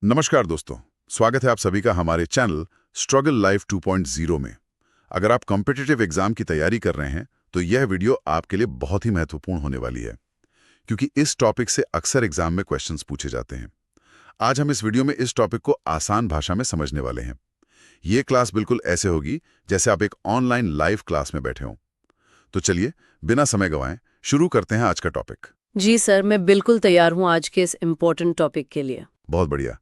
नमस्कार दोस्तों, स्वागत है आप सभी का हमारे चैनल स्ट्रगल लाइफ 2.0 में। अगर आप कॉम्पिटिटिव एग्जाम की तैयारी कर रहे हैं तो यह वीडियो आपके लिए बहुत ही महत्वपूर्ण होने वाली है, क्योंकि इस टॉपिक से अक्सर एग्जाम में क्वेश्चंस पूछे जाते हैं। आज हम इस वीडियो में इस टॉपिक को आसान भाषा में समझने वाले हैं। ये क्लास बिल्कुल ऐसे होगी जैसे आप एक ऑनलाइन लाइव क्लास में बैठे हों। तो चलिए बिना समय गंवाए शुरू करते हैं आज का टॉपिक। जी सर, मैं बिल्कुल तैयार हूँ आज के इस इम्पोर्टेंट टॉपिक के लिए। बहुत बढ़िया।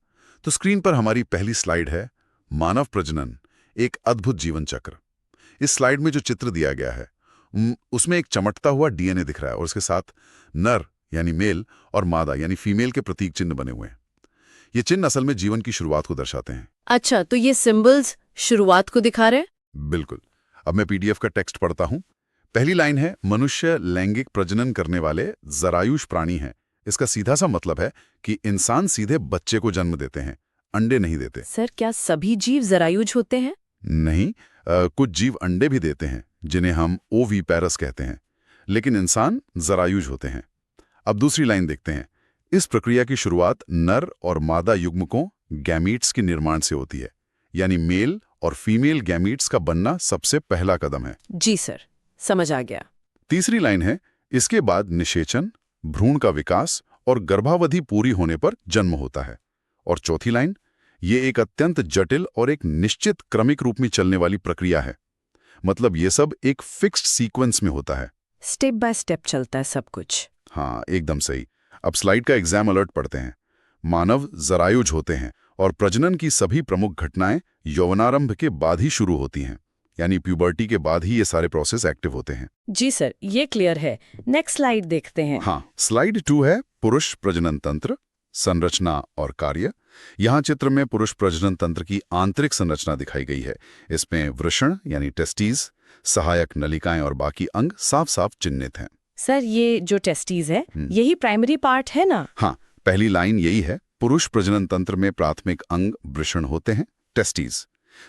तो स्क्रीन पर हमारी पहली स्लाइड है मानव प्रजनन, एक अद्भुत जीवन चक्र। इस स्लाइड में जो चित्र दिया गया है उसमें एक चमकता हुआ डीएनए दिख रहा है और उसके साथ नर यानी मेल और मादा यानी फीमेल के प्रतीक चिन्ह बने हुए हैं। ये चिन्ह असल में जीवन की शुरुआत को दर्शाते हैं। अच्छा, तो ये सिंबल्स शुरुआत को दिखा रहे हैं? बिल्कुल। अब मैं पीडीएफ का टेक्स्ट पढ़ता हूं। पहली लाइन है, मनुष्य लैंगिक प्रजनन करने वाले जरायुष प्राणी हैं। इसका सीधा सा मतलब है कि इंसान सीधे बच्चे को जन्म देते हैं, अंडे नहीं देते। सर, क्या सभी जीव जरायुज होते हैं? नहीं, कुछ जीव अंडे भी देते हैं जिन्हें हम ओवीपैरस कहते हैं, लेकिन इंसान जरायुज होते हैं। अब दूसरी लाइन देखते हैं। इस प्रक्रिया की शुरुआत नर और मादा युग्मकों गैमीट्स के निर्माण से होती है, यानी मेल और फीमेल गैमीट्स का बनना सबसे पहला कदम है। जी सर, समझ आ गया। तीसरी लाइन है, इसके बाद निषेचन, भ्रूण का विकास और गर्भावधि पूरी होने पर जन्म होता है। और चौथी लाइन, ये एक अत्यंत जटिल और एक निश्चित क्रमिक रूप में चलने वाली प्रक्रिया है। मतलब ये सब एक फिक्स्ड सीक्वेंस में होता है, स्टेप बाय स्टेप चलता है सब कुछ। हाँ, एकदम सही। अब स्लाइड का एग्जाम अलर्ट पढ़ते हैं। मानव जरायुज होते हैं और प्रजनन की सभी प्रमुख घटनाएं यौवनारंभ के बाद ही शुरू होती हैं, यानी प्यूबर्टी के बाद ही ये सारे प्रोसेस एक्टिव होते हैं। जी सर, ये क्लियर है। नेक्स्ट स्लाइड देखते हैं। हाँ, स्लाइड 2 है पुरुष प्रजनन तंत्र, संरचना और कार्य। यहाँ चित्र में पुरुष प्रजनन तंत्र की आंतरिक संरचना दिखाई गई है। इसमें वृषण यानी टेस्टीज, सहायक नलिकाएं और बाकी अंग साफ साफ चिन्हित हैं। सर, ये जो टेस्टीज है यही प्राइमरी पार्ट है ना? हाँ, पहली लाइन यही है। पुरुष प्रजनन तंत्र में प्राथमिक अंग वृषण होते हैं, टेस्टीज।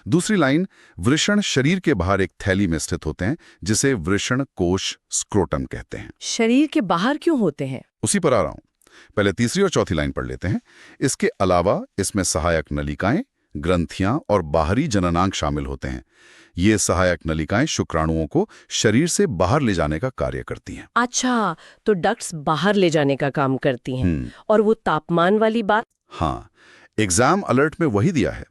दूसरी लाइन, वृषण शरीर के बाहर एक थैली में स्थित होते हैं जिसे वृषण कोश स्क्रोटम कहते हैं। शरीर के बाहर क्यों होते हैं? उसी पर आ रहा हूं। पहले तीसरी और चौथी लाइन पढ़ लेते हैं। इसके अलावा इसमें सहायक नलिकाएं, ग्रंथियां और बाहरी जननांग शामिल होते हैं। ये सहायक नलिकाएं शुक्राणुओं को शरीर से बाहर ले जाने का कार्य करती हैं। अच्छा, तो डक्ट्स बाहर ले जाने का काम करती हैं। और वो तापमान वाली बात? हाँ, एग्जाम अलर्ट में वही दिया है।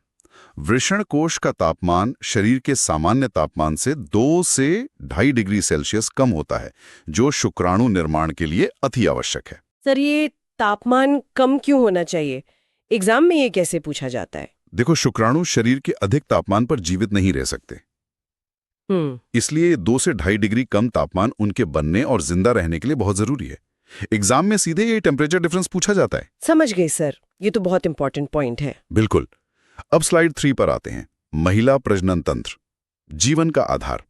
वृषण कोश का तापमान शरीर के सामान्य तापमान से 2 से 2.5 डिग्री सेल्सियस कम होता है, जो शुक्राणु निर्माण के लिए अति आवश्यक है। सर, ये तापमान कम क्यों होना चाहिए? एग्जाम में ये कैसे पूछा जाता है? देखो, शुक्राणु शरीर के अधिक तापमान पर जीवित नहीं रह सकते, इसलिए 2 से 2.5 डिग्री कम तापमान उनके बनने और जिंदा रहने के लिए बहुत जरूरी है। एग्जाम में सीधे ये टेम्परेचर डिफरेंस पूछा जाता है। समझ गई सर, ये तो बहुत इंपॉर्टेंट पॉइंट है। बिल्कुल। अब स्लाइड 3 पर आते हैं। महिला प्रजनन तंत्र, जीवन का आधार।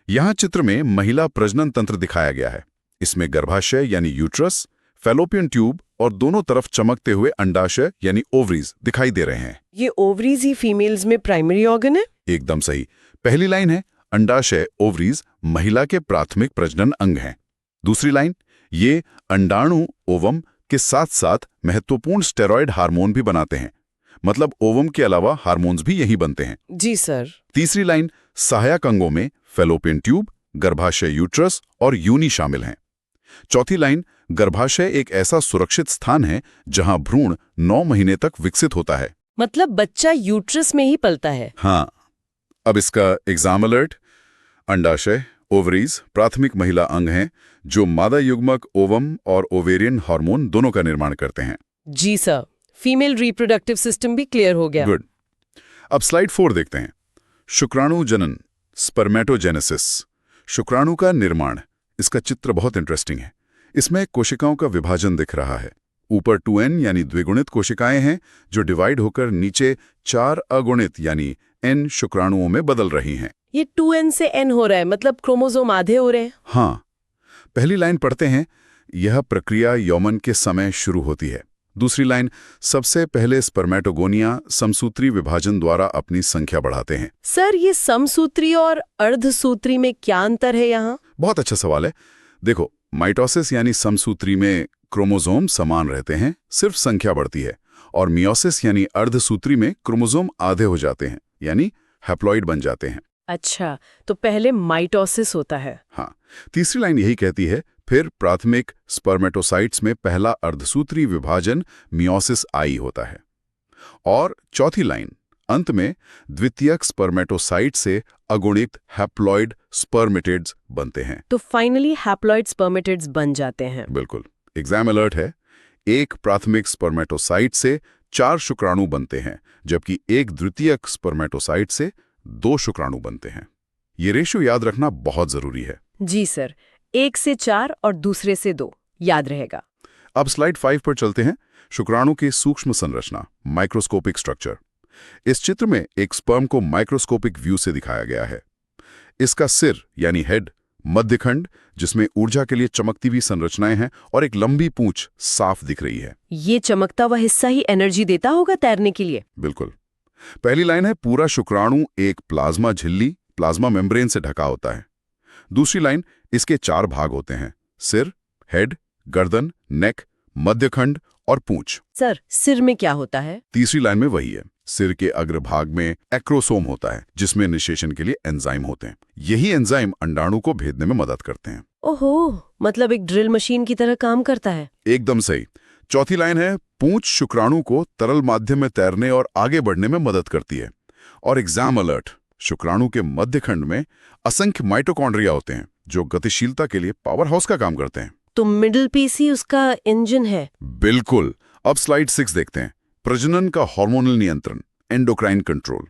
यहां चित्र में महिला प्रजनन तंत्र दिखाया गया है। इसमें गर्भाशय यानी यूट्रस, फैलोपियन ट्यूब और दोनों तरफ चमकते हुए अंडाशय यानी ओवरीज दिखाई दे रहे हैं। ये ओवरीज ही फीमेल्स में प्राइमरी ऑर्गन है? एकदम सही। पहली लाइन है, अंडाशय ओवरीज महिला के प्राथमिक प्रजनन अंग हैं। दूसरी लाइन, ये अंडाणु ओवम के साथ साथ महत्वपूर्ण स्टेरॉयड हार्मोन भी बनाते हैं। मतलब ओवम के अलावा हार्मोन्स भी यही बनते हैं। जी सर। तीसरी लाइन, सहायक अंगों में फैलोपियन ट्यूब, गर्भाशय यूट्रस और यूनी शामिल हैं। चौथी लाइन, गर्भाशय एक ऐसा सुरक्षित स्थान है जहां भ्रूण 9 महीने तक विकसित होता है। मतलब बच्चा यूट्रस में ही पलता है? हाँ। अब इसका एग्जाम अलर्ट। अंडाशय ओवरीज प्राथमिक महिला अंग हैं जो मादा युग्मक ओवम और ओवेरियन हार्मोन दोनों का निर्माण करते हैं। जी सर, फीमेल रिप्रोडक्टिव सिस्टम भी क्लियर हो गया। गुड। अब स्लाइड 4 देखते हैं। शुक्राणु जनन, स्पर्मेटोजेनेसिस, शुक्राणु का निर्माण। इसका चित्र बहुत इंटरेस्टिंग है। इसमें कोशिकाओं का विभाजन दिख रहा है। ऊपर 2n यानी द्विगुणित कोशिकाएं हैं जो डिवाइड होकर नीचे 4 अगुणित यानी n शुक्राणुओं में बदल रही हैं। ये 2n से n हो रहा है, मतलब क्रोमोसोम आधे हो रहे हैं। हाँ। पहली लाइन पढ़ते हैं, यह प्रक्रिया यौवन के समय शुरू होती है। दूसरी लाइन, सबसे पहले स्पर्मेटोगोनिया समसूत्री विभाजन द्वारा अपनी संख्या बढ़ाते हैं। सर, ये समसूत्री और अर्धसूत्री में क्या अंतर है यहाँ? बहुत अच्छा सवाल है। देखो, माइटोसिस यानी समसूत्री में क्रोमोसोम समान रहते हैं, सिर्फ संख्या बढ़ती है। और मियोसिस यानी अर्धसूत्री में क्रोमोसोम आधे हो जाते हैं, यानी हैप्लॉइड बन जाते हैं। अच्छा, तो पहले माइटोसिस होता है। हाँ, तीसरी लाइन यही कहती है, फिर प्राथमिक स्पर्मेटोसाइट्स में पहला अर्धसूत्री विभाजन मियोसिस आई होता है। और चौथी लाइन अंत में द्वितीयक स्पर्मेटोसाइट से अगुणित हैप्लॉइड स्पर्मेटिड्स बनते हैं। तो फाइनली हैप्लॉइड स्पर्मेटिड्स बन जाते हैं। बिल्कुल, एग्जाम अलर्ट है। एक प्राथमिक स्पर्मेटोसाइट से 4 शुक्राणु बनते हैं, जबकि एक द्वितीयक स्पर्मेटोसाइट से 2 शुक्राणु बनते हैं। ये रेशियो याद रखना बहुत जरूरी है। जी सर, 1 से 4 और दूसरे से 2 याद रहेगा। अब स्लाइड 5 पर चलते हैं। शुक्राणु की सूक्ष्म संरचना, माइक्रोस्कोपिक स्ट्रक्चर। इस चित्र में एक स्पर्म को माइक्रोस्कोपिक व्यू से दिखाया गया है। इसका सिर यानी हेड, मध्यखंड जिसमें ऊर्जा के लिए चमकती हुई संरचनाएं हैं, और एक लंबी पूंछ साफ दिख रही है। ये चमकता हुआ हिस्सा ही एनर्जी देता होगा तैरने के लिए। बिल्कुल। पहली लाइन है, पूरा शुक्राणु एक प्लाज्मा झिल्ली, प्लाज्मा मेम्ब्रेन से ढका होता है। दूसरी लाइन, इसके 4 भाग होते हैं, सिर, हेड, गर्दन, नेक, मध्यखंड और पूंछ। सर, सिर में क्या होता है? तीसरी लाइन में वही है, सिर के अग्रभाग में एक्रोसोम होता है, जिसमें निषेचन के लिए एंजाइम होते हैं। यही एंजाइम अंडाणु को भेदने में मदद करते हैं। ओहो, मतलब एक ड्रिल मशीन की तरह काम करता है। एकदम सही। चौथी लाइन है, पूंछ शुक्राणु को तरल माध्यम में तैरने और आगे बढ़ने में मदद करती है। और एग्जाम अलर्ट, शुक्राणु के मध्यखंड में असंख्य माइटोकॉन्ड्रिया होते हैं, जो गतिशीलता के लिए पावर हाउस का काम करते हैं। तो मिडिल पीस ही उसका इंजन है। बिल्कुल। अब स्लाइड 6 देखते हैं, प्रजनन का हार्मोनल नियंत्रण, एंडोक्राइन कंट्रोल।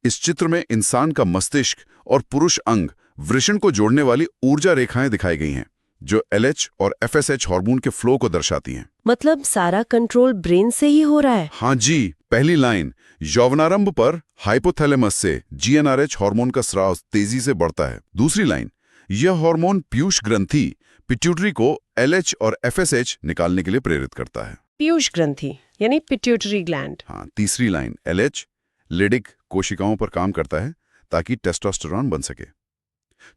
इस चित्र में इंसान का मस्तिष्क और पुरुष अंग वृषण को जोड़ने वाली ऊर्जा रेखाएं दिखाई गई हैं, जो LH और FSH हार्मोन के फ्लो को दर्शाती हैं। मतलब सारा कंट्रोल ब्रेन से ही हो रहा है। हाँ जी। पहली लाइन, यौवनारंभ पर हाइपोथैलेमस से GnRH हार्मोन का स्राव तेजी से बढ़ता है। दूसरी लाइन, यह हार्मोन पीयूष ग्रंथि पिट्यूटरी को LH और FSH निकालने के लिए प्रेरित करता है। पीयूष ग्रंथि यानी पिट्यूटरी ग्लैंड। हाँ, तीसरी लाइन, LH लेडिक कोशिकाओं पर काम करता है ताकि टेस्टोस्टेरोन बन सके।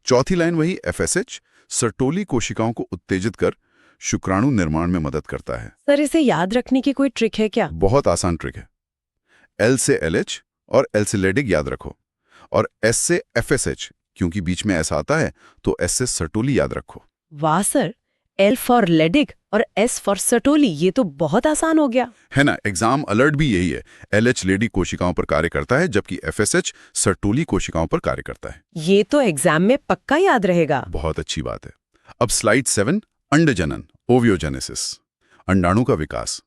चौथी लाइन वही, FSH सर्टोली कोशिकाओं को उत्तेजित कर शुक्राणु निर्माण में मदद करता है। सर, इसे याद रखने की कोई ट्रिक है क्या? बहुत आसान ट्रिक है। L से LH और L से लेडिक याद रखो, और S से FSH, क्योंकि बीच में S आता है तो S से सर्टोली याद रखो। वाह सर, L फॉर लेडिक और S फॉर सर्टोली, ये तो बहुत आसान हो गया है ना। एग्जाम अलर्ट भी यही है, LH लेडिक कोशिकाओं पर कार्य करता है, जबकि FSH सर्टोली कोशिकाओं पर कार्य करता है। ये तो एग्जाम में पक्का याद रहेगा। बहुत अच्छी बात है। अब स्लाइड 7, अंडजनन, ओवियोजेनेसिस, अंडाणु का विकास।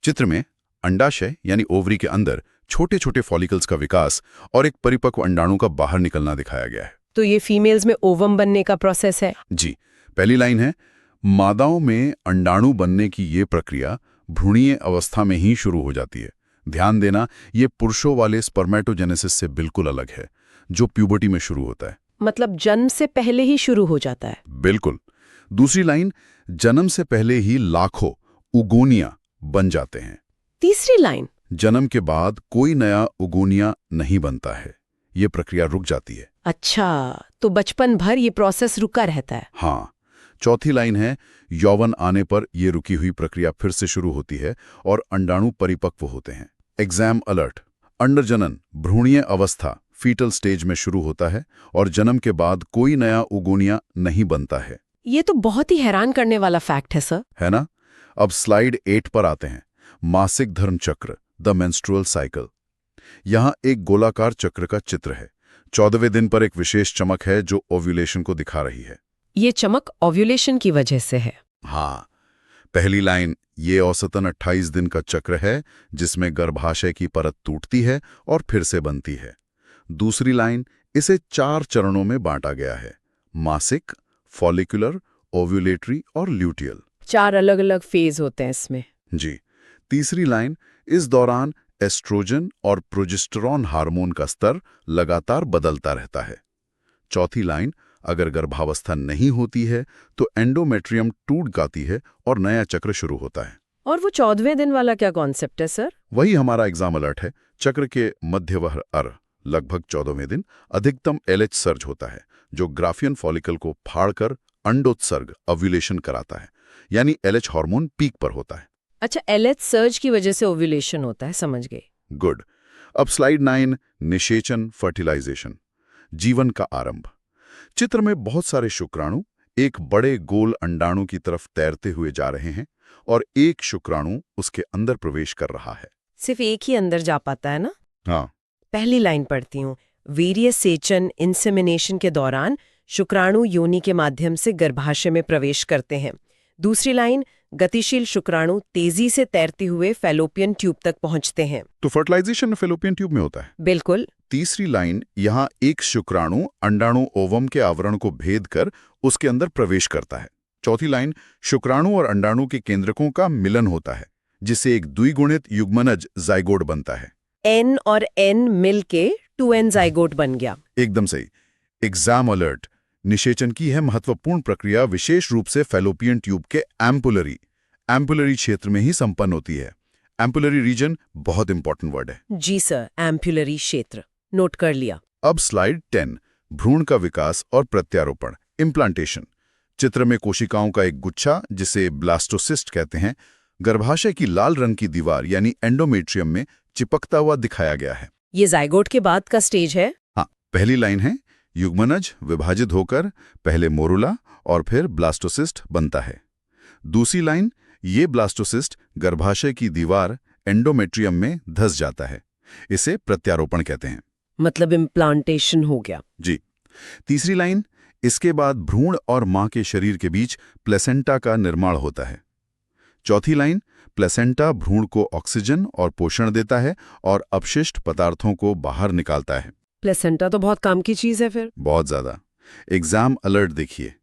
चित्र में अंडाशय यानी ओवरी के अंदर छोटे छोटे फॉलिकल्स का विकास और एक परिपक्व अंडाणु का बाहर निकलना दिखाया गया है। तो ये फीमेल्स में ओवम बनने का प्रोसेस है। जी। पहली लाइन है, मादाओं में अंडाणु बनने की ये प्रक्रिया भ्रूणीय अवस्था में ही शुरू हो जाती है। ध्यान देना, ये पुरुषों वाले स्पर्मेटोजेनेसिस से बिल्कुल अलग है, जो प्यूबर्टी में शुरू होता है। मतलब जन्म से पहले ही शुरू हो जाता है। बिल्कुल। दूसरी लाइन, जन्म से पहले ही लाखों उगोनिया बन जाते हैं। तीसरी लाइन, जन्म के बाद कोई नया उगोनिया नहीं बनता है, ये प्रक्रिया रुक जाती है। अच्छा, तो बचपन भर ये प्रोसेस रुका रहता है। हाँ। चौथी लाइन है, यौवन आने पर ये रुकी हुई प्रक्रिया फिर से शुरू होती है और अंडाणु परिपक्व होते हैं। एग्जाम अलर्ट, अंडजनन भ्रूणीय अवस्था फीटल स्टेज में शुरू होता है और जन्म के बाद कोई नया उगोनिया नहीं बनता है। ये तो बहुत ही हैरान करने वाला फैक्ट है सर। है ना। अब स्लाइड 8 पर आते हैं, मासिक धर्म चक्र, द मेंस्ट्रुअल साइकिल। यहाँ एक गोलाकार चक्र का चित्र है। 14वें दिन पर एक विशेष चमक है जो ओव्यूलेशन को दिखा रही है। ये चमक ओव्यूलेशन की वजह से है। हाँ। पहली लाइन, ये औसतन 28 दिन का चक्र है जिसमें गर्भाशय की परत टूटती है और फिर से बनती है। दूसरी लाइन, इसे 4 चरणों में बांटा गया है, मासिक, फॉलिकुलर, ओव्यूलेटरी और ल्यूटियल। 4 अलग अलग फेज होते हैं इसमें। जी। तीसरी लाइन, इस दौरान एस्ट्रोजन और प्रोजेस्टेरॉन हार्मोन का स्तर लगातार बदलता रहता है। चौथी लाइन, अगर गर्भावस्था नहीं होती है तो एंडोमेट्रियम टूट जाती है और नया चक्र शुरू होता है। और वो 14वें दिन वाला क्या कॉन्सेप्ट है सर? वही हमारा एग्जाम अलर्ट है। चक्र के मध्यवर्ष लगभग 14वें दिन अधिकतम LH सर्ज होता है, जो ग्राफियन फॉलिकल को फाड़कर अंडोत्सर्ग ओव्यूलेशन कराता है, यानी LH हार्मोन पीक पर होता है। अच्छा, LH सर्ज की वजह से ओव्यूलेशन होता है, समझ गए। गुड। अब स्लाइड 9, निषेचन, फर्टिलाइजेशन, जीवन का आरंभ। चित्र में बहुत सारे शुक्राणु एक बड़े गोल अंडाणु की तरफ तैरते हुए जा रहे हैं और एक शुक्राणु उसके अंदर प्रवेश कर रहा है। सिर्फ एक ही अंदर जा पाता है ना? हाँ, पहली लाइन पढ़ती हूँ। वीर्य सेचन इंसेमिनेशन के दौरान शुक्राणु योनि के माध्यम से गर्भाशय में प्रवेश करते हैं। दूसरी लाइन, गतिशील शुक्राणु तेजी से तैरते हुए फैलोपियन ट्यूब तक पहुंचते हैं। तो फर्टिलाइजेशन फैलोपियन ट्यूब में होता है। बिल्कुल। तीसरी लाइन, यहाँ एक शुक्राणु अंडाणु ओवम के आवरण को भेद कर उसके अंदर प्रवेश करता है। चौथी लाइन, शुक्राणु और अंडाणु के केंद्रकों का मिलन होता है जिससे एक द्विगुणित युग्मनज जाइगोट बनता है। N और N मिल के 2N जाइगोट बन गया। एकदम सही। एग्जाम अलर्ट, निषेचन की है महत्वपूर्ण प्रक्रिया विशेष रूप से फैलोपियन ट्यूब के एम्पुलरी क्षेत्र में ही संपन्न होती है। एम्पुलरी रीजन बहुत इंपॉर्टेंट वर्ड है। जी सर, एम्पुलरी क्षेत्र, नोट कर लिया। अब स्लाइड 10, भ्रूण का विकास और प्रत्यारोपण, इम्प्लांटेशन। चित्र में कोशिकाओं का एक गुच्छा जिसे ब्लास्टोसिस्ट कहते हैं, गर्भाशय की लाल रंग की दीवार यानी एंडोमेट्रियम में चिपकता हुआ दिखाया गया है। ये जाइगोट के बाद का स्टेज है? हाँ, पहली लाइन है युग्मनज विभाजित होकर पहले मोरुला और फिर ब्लास्टोसिस्ट बनता है। दूसरी लाइन, ये ब्लास्टोसिस्ट गर्भाशय की दीवार एंडोमेट्रियम में धंस जाता है। इसे प्रत्यारोपण कहते हैं। मतलब इम्प्लांटेशन हो गया। जी। तीसरी लाइन, इसके बाद भ्रूण और मां के शरीर के बीच प्लेसेंटा का निर्माण होता है। चौथी लाइन, प्लेसेंटा भ्रूण को ऑक्सीजन और पोषण देता है और अपशिष्ट पदार्थों को बाहर निकालता है। प्लेसेंटा तो बहुत काम की चीज है फिर। बहुत ज्यादा। एग्जाम अलर्ट देखिए,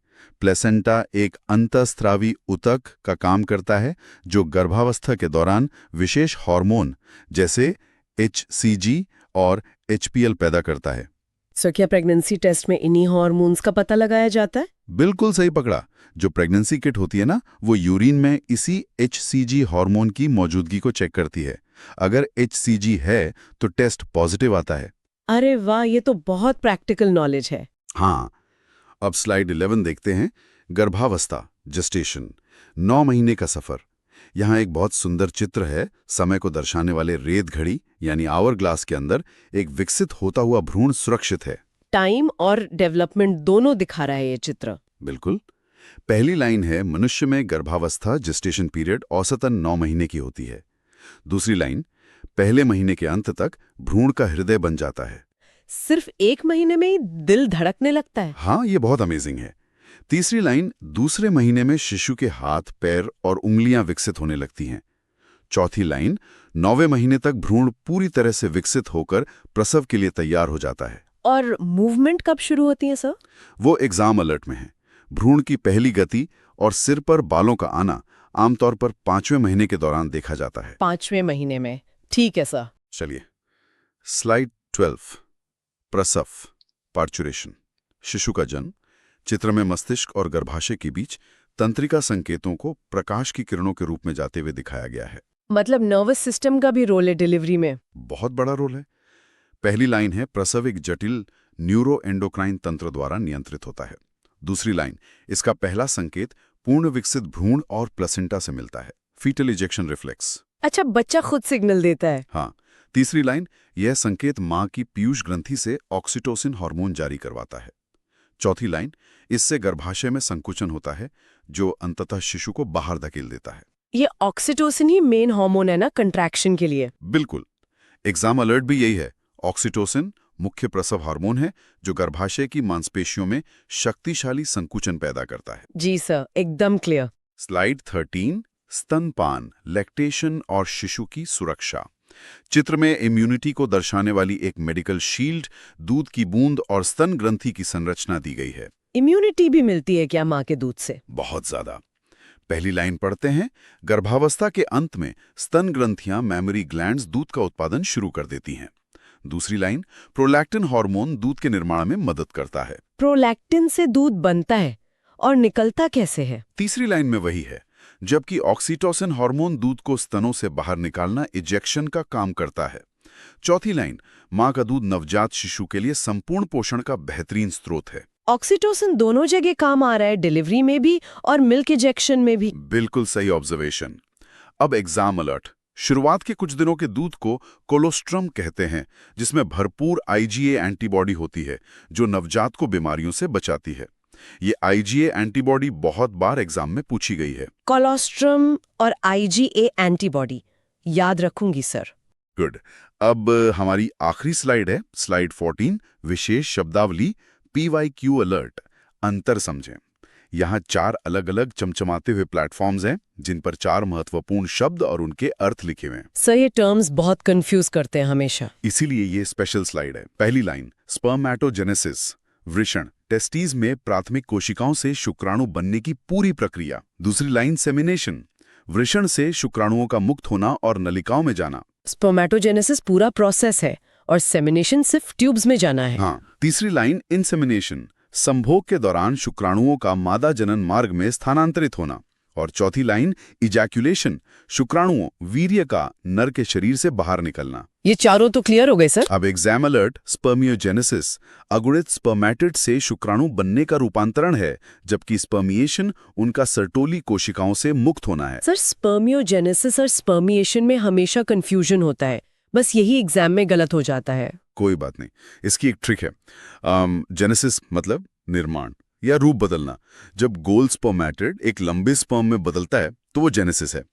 प्लेसेंटा एक अंतःस्रावी ऊतक का काम करता है जो गर्भावस्था के दौरान विशेष हार्मोन जैसे HCG और HPL पैदा करता है। सर, क्या प्रेगनेंसी टेस्ट में इन्हीं हार्मोन्स का पता लगाया जाता है? बिल्कुल सही पकड़ा। जो प्रेगनेंसी किट होती है ना, वो यूरिन में इसी HCG हार्मोन की मौजूदगी को चेक करती है। अगर HCG है तो टेस्ट पॉजिटिव आता है। अरे वाह, ये तो बहुत प्रैक्टिकल नॉलेज है। हाँ। अब स्लाइड 11 देखते हैं, गर्भावस्था, जेस्टेशन, 9 महीने का सफर। यहाँ एक बहुत सुंदर चित्र है। समय को दर्शाने वाले रेत घड़ी यानी आवर ग्लास के अंदर एक विकसित होता हुआ भ्रूण सुरक्षित है। टाइम और डेवलपमेंट दोनों दिखा रहा है ये चित्र। बिल्कुल। पहली लाइन है, मनुष्य में गर्भावस्था जेस्टेशन पीरियड औसतन 9 महीने की होती है। दूसरी लाइन, पहले महीने के अंत तक भ्रूण का हृदय बन जाता है। सिर्फ 1 महीने में ही दिल धड़कने लगता है। हाँ, ये बहुत अमेजिंग है। तीसरी लाइन, दूसरे महीने में शिशु के हाथ, पैर और उंगलियां विकसित होने लगती हैं। चौथी लाइन, 9वें महीने तक भ्रूण पूरी तरह से विकसित होकर प्रसव के लिए तैयार हो जाता है। और मूवमेंट कब शुरू होती है सर? वो एग्जाम अलर्ट में है। भ्रूण की पहली गति और सिर पर बालों का आना आमतौर पर 5वें महीने के दौरान देखा जाता है। 5वें महीने में, ठीक है सर। चलिए, स्लाइड 12, प्रसव, पार्चुरेशन, शिशु का जन्म। चित्र में मस्तिष्क और गर्भाशय के बीच तंत्रिका संकेतों को प्रकाश की किरणों के रूप में जाते हुए दिखाया गया है। मतलब नर्वस सिस्टम का भी रोल है डिलीवरी में? बहुत बड़ा रोल है। पहली लाइन है, प्रसव एक जटिल न्यूरो एंडोक्राइन तंत्र द्वारा नियंत्रित होता है। दूसरी लाइन, इसका पहला संकेत पूर्ण विकसित भ्रूण और प्लेसेंटा से मिलता है, फीटल इजेक्शन रिफ्लेक्स। अच्छा, बच्चा खुद सिग्नल देता है? हाँ। तीसरी लाइन, यह संकेत मां की पीयूष ग्रंथि से ऑक्सीटोसिन हार्मोन जारी करवाता है। चौथी लाइन, इससे गर्भाशय में संकुचन होता है जो अंततः शिशु को बाहर धकेल देता है। ये ऑक्सीटोसिन ही मेन हार्मोन है ना कंट्रैक्शन के लिए? बिल्कुल। एग्जाम अलर्ट भी यही है। ऑक्सीटोसिन मुख्य प्रसव हार्मोन है जो गर्भाशय की मांसपेशियों में शक्तिशाली संकुचन पैदा करता है। जी सर, एकदम क्लियर। स्लाइड 13, स्तनपान, लैक्टेशन और शिशु की सुरक्षा। चित्र में इम्यूनिटी को दर्शाने वाली एक मेडिकल शील्ड, दूध की बूंद और स्तन ग्रंथि की संरचना दी गई है। इम्यूनिटी भी मिलती है क्या माँ के दूध से? बहुत ज्यादा। पहली लाइन पढ़ते हैं, गर्भावस्था के अंत में स्तन ग्रंथियां मैमरी ग्लैंड्स दूध का उत्पादन शुरू कर देती हैं। दूसरी लाइन, प्रोलैक्टिन हार्मोन दूध के निर्माण में मदद करता है। प्रोलैक्टिन से दूध बनता है और निकलता कैसे है? तीसरी लाइन में वही है, जबकि ऑक्सीटोसिन हार्मोन दूध को स्तनों से बाहर निकालना इजेक्शन का काम करता है। चौथी लाइन, मां का दूध नवजात शिशु के लिए संपूर्ण पोषण का बेहतरीन स्रोत है। ऑक्सीटोसिन दोनों जगह काम आ रहा है, डिलीवरी में भी और मिल्क इजेक्शन में भी। बिल्कुल सही ऑब्जर्वेशन। अब एग्जाम अलर्ट। शुरुआत के कुछ दिनों के दूध को कोलोस्ट्रम कहते हैं, जिसमें भरपूर IgA एंटीबॉडी होती है जो नवजात को बीमारियों से बचाती है। ये IgA एंटीबॉडी बहुत बार एग्जाम में पूछी गई है। कोलोस्ट्रम और IgA एंटीबॉडी याद रखूंगी सर। गुड। अब हमारी आखिरी स्लाइड है, स्लाइड 14, विशेष शब्दावली PYQ अलर्ट। अंतर समझें। यहाँ 4 अलग-अलग चमचमाते हुए प्लेटफॉर्म्स हैं जिन पर 4 महत्वपूर्ण शब्द और उनके अर्थ लिखे हुए हैं। सर ये टर्म्स बहुत कंफ्यूज करते हैं हमेशा। इसीलिए ये स्पेशल स्लाइड है। पहली लाइन, स्पर्मेटोजेनेसिस, वृषण, टेस्टीज में प्राथमिक कोशिकाओं से शुक्राणु बनने की पूरी प्रक्रिया। दूसरी लाइन, सेमिनेशन, वृषण से शुक्राणुओं का मुक्त होना और नलिकाओं में जाना। स्पर्मेटोजेनेसिस पूरा प्रोसेस है और सेमिनेशन सिर्फ ट्यूब्स में जाना है। हाँ। तीसरी लाइन, इंसेमिनेशन, संभोग के दौरान शुक्राणुओं का मादा जनन मार्ग में स्थानांतरित होना। और चौथी लाइन, इजैक्यूलेशन, शुक्राणुओं वीर्य का नर के शरीर से बाहर निकलना। ये चारों तो क्लियर हो गए सर। अब एग्जाम अलर्ट, स्पर्मियोजेनेसिस, अगुणित स्पर्मेटिड से शुक्राणु बनने का रूपांतरण है, जबकि स्पर्मिएशन उनका सर्टोली कोशिकाओं से मुक्त होना है। सर स्पर्मियोजेनेसिस और स्पर्मिएशन में हमेशा कंफ्यूजन होता है, बस यही एग्जाम में गलत हो जाता है। कोई बात नहीं, इसकी एक ट्रिक है। जेनेसिस मतलब निर्माण या रूप बदलना। जब गोल स्पर्मेटिड एक लंबे स्पर्म में बदलता है तो वो जेनेसिस है।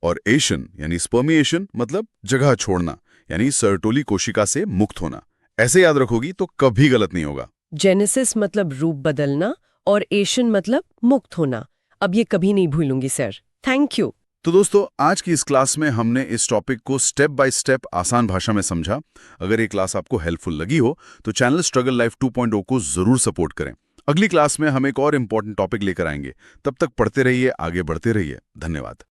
और एशन यानी स्पर्मिएशन मतलब जगह छोड़ना, यानी सर्टोली कोशिका से मुक्त होना। ऐसे याद रखोगी तो कभी गलत नहीं होगा। जेनेसिस मतलब रूप बदलना और एशन मतलब मुक्त होना। अब ये कभी नहीं भूलूंगी सर। Thank you. तो दोस्तों, आज की इस क्लास में हमने इस टॉपिक को स्टेप बाय स्टेप आसान भाषा में समझा। अगर ये क्लास आपको हेल्पफुल लगी हो तो चैनल स्ट्रगल लाइफ 2.0 को जरूर सपोर्ट करें। अगली क्लास में हम एक और इम्पोर्टेंट टॉपिक लेकर आएंगे। तब तक पढ़ते रहिए, आगे बढ़ते रहिए। धन्यवाद।